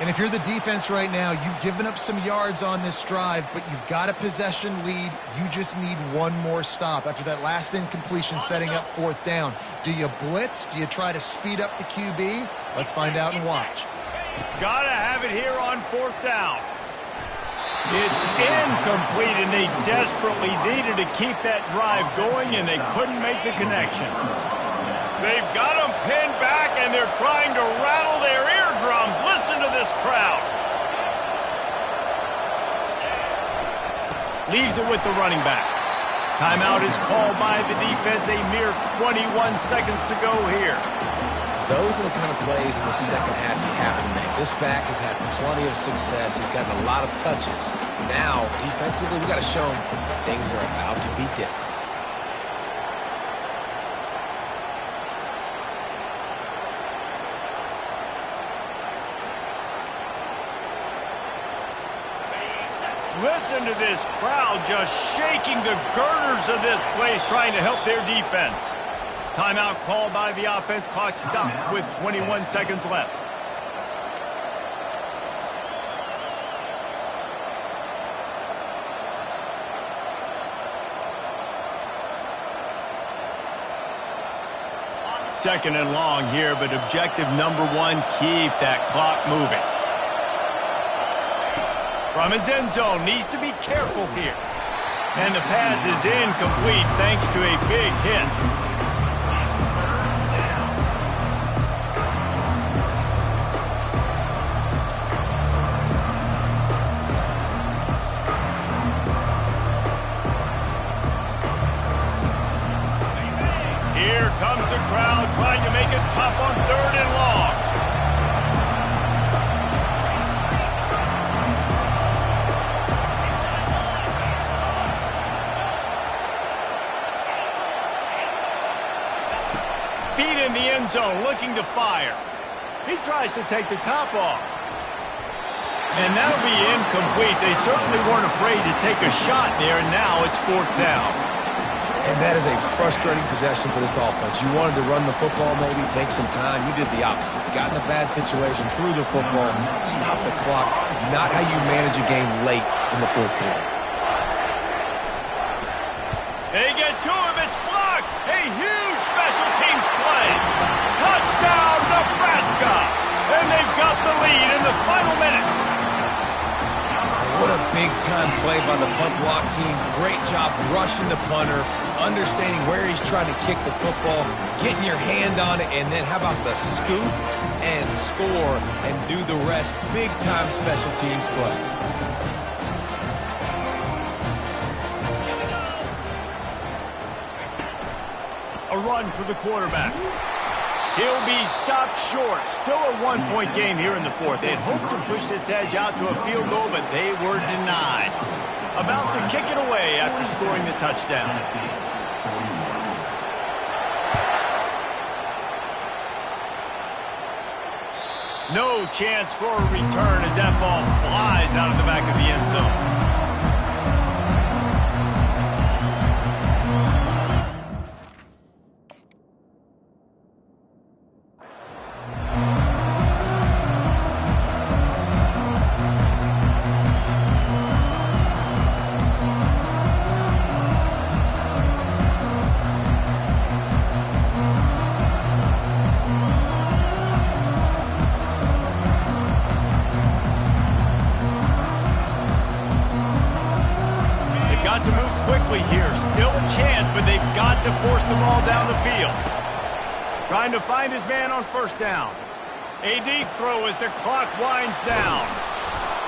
S3: And if you're the defense right now, you've given up some yards on this drive, but you've got a possession lead. You just need one more stop after that last incompletion setting up fourth down. Do you blitz? Do you try to speed up the QB? Let's find out and watch.
S1: Gotta have it here on fourth down. It's incomplete, and they desperately needed to keep that drive going, and they couldn't make the connection. They've got them pinned back, and they're trying to rattle their eardrums. Listen to this crowd. Leaves it with the running back. Timeout is called by the defense. A mere 21 seconds to go here.
S2: Those are the kind of plays in the second half you have to make. This back has had plenty of success. He's gotten a lot of touches. Now, defensively, we've got to show him things are about to be different.
S1: Listen to this crowd just shaking the girders of this place, trying to help their defense. Timeout called by the offense. Clock stopped with 21 seconds left. Second and long here, but objective number one, keep that clock moving. From his end zone, needs to be careful here. And the pass is incomplete thanks to a big hit. Here comes the crowd trying to make it tough on third and long. Feet in the end zone, looking to fire. He tries to take the top off. And that'll be incomplete. They certainly weren't afraid to take a shot there, and now it's fourth down.
S2: And that is a frustrating possession for this offense. You wanted to run the football, maybe take some time. You did the opposite. Got in a bad situation, threw the football, stopped the clock. Not how you manage a game late in the fourth quarter.
S1: They get to him. It's blocked. A huge special teams play. Touchdown, Nebraska. And they've got the lead in the final minute.
S2: What a big-time play by the punt block team. Great job rushing the punter, understanding where he's trying to kick the football, getting your hand on it, and then how about the scoop and score and do the rest. Big-time special teams play.
S1: A run for the quarterback. He'll be stopped short. Still a one-point game here in the fourth. They had hoped to push this edge out to a field goal, but they were denied. About to kick it away after scoring the touchdown. No chance for a return as that ball flies out of the back of the end zone. To force the ball down the field. Trying to find his man on first down. A deep throw as the clock winds down.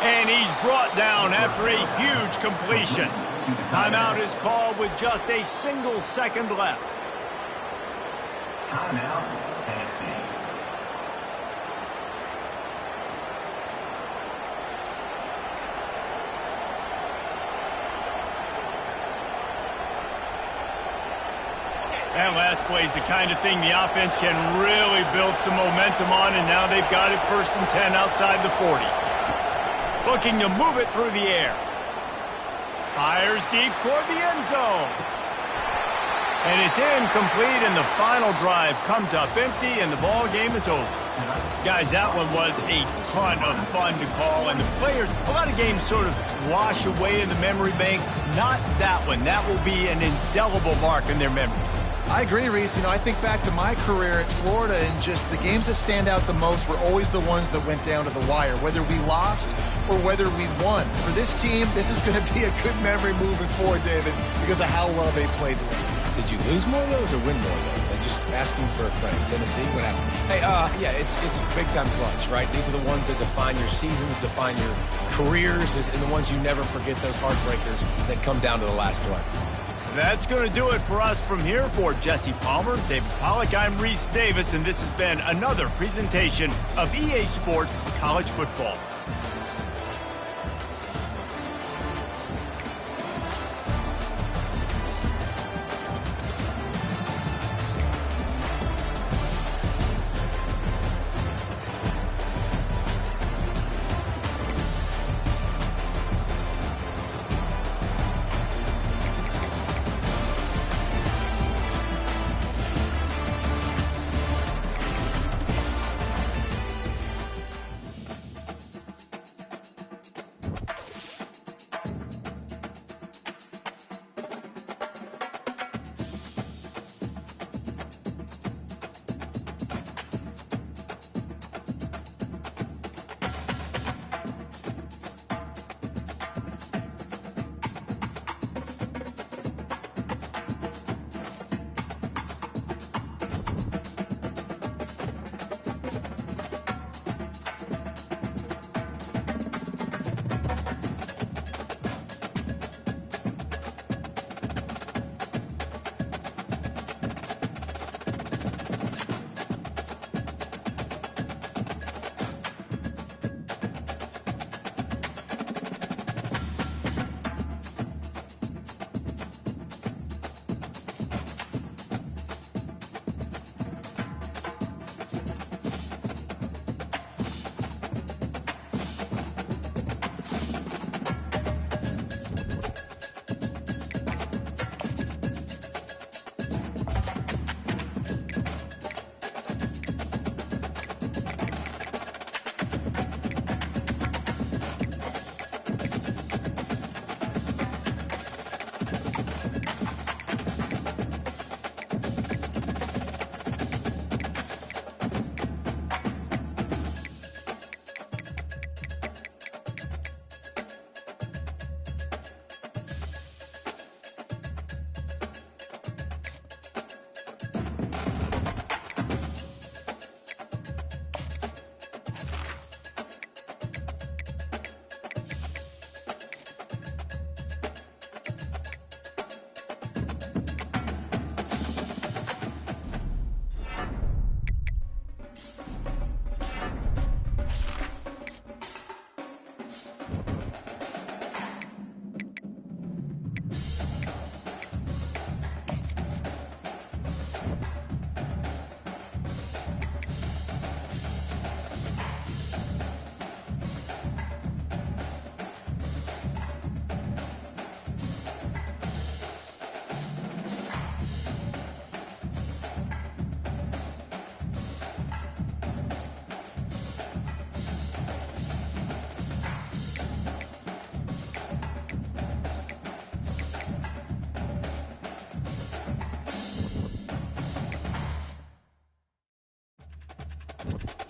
S1: And he's brought down after a huge completion. Timeout is called with just a single second left.
S4: Timeout, Tennessee.
S1: That last play is the kind of thing the offense can really build some momentum on, and now they've got it 1st and 10 outside the 40. Looking to move it through the air. Fires deep toward the end zone. And it's incomplete, and the final drive comes up empty, and the ball game is over. Guys, that one was a ton of fun to call, and the players, a lot of games sort of wash away in the memory bank. Not that one. That will be an indelible mark in their memories.
S3: I agree, Reese. I think back to my career at Florida, and just the games that stand out the most were always the ones that went down to the wire, whether we lost or whether we won. For this team, this is going to be a good memory moving forward, David, because of how well they played the game.
S2: Did you lose more of those or win more of those? I'm just asking for a friend. Tennessee, what happened? Hey, yeah, it's big-time clutch, right? These are the ones that define your seasons, define your careers, and the ones you never forget, those heartbreakers that come down to the last play.
S1: That's going to do it for us from here. For Jesse Palmer, David Pollack, I'm Reese Davis, and this has been another presentation of EA Sports College Football.
S3: you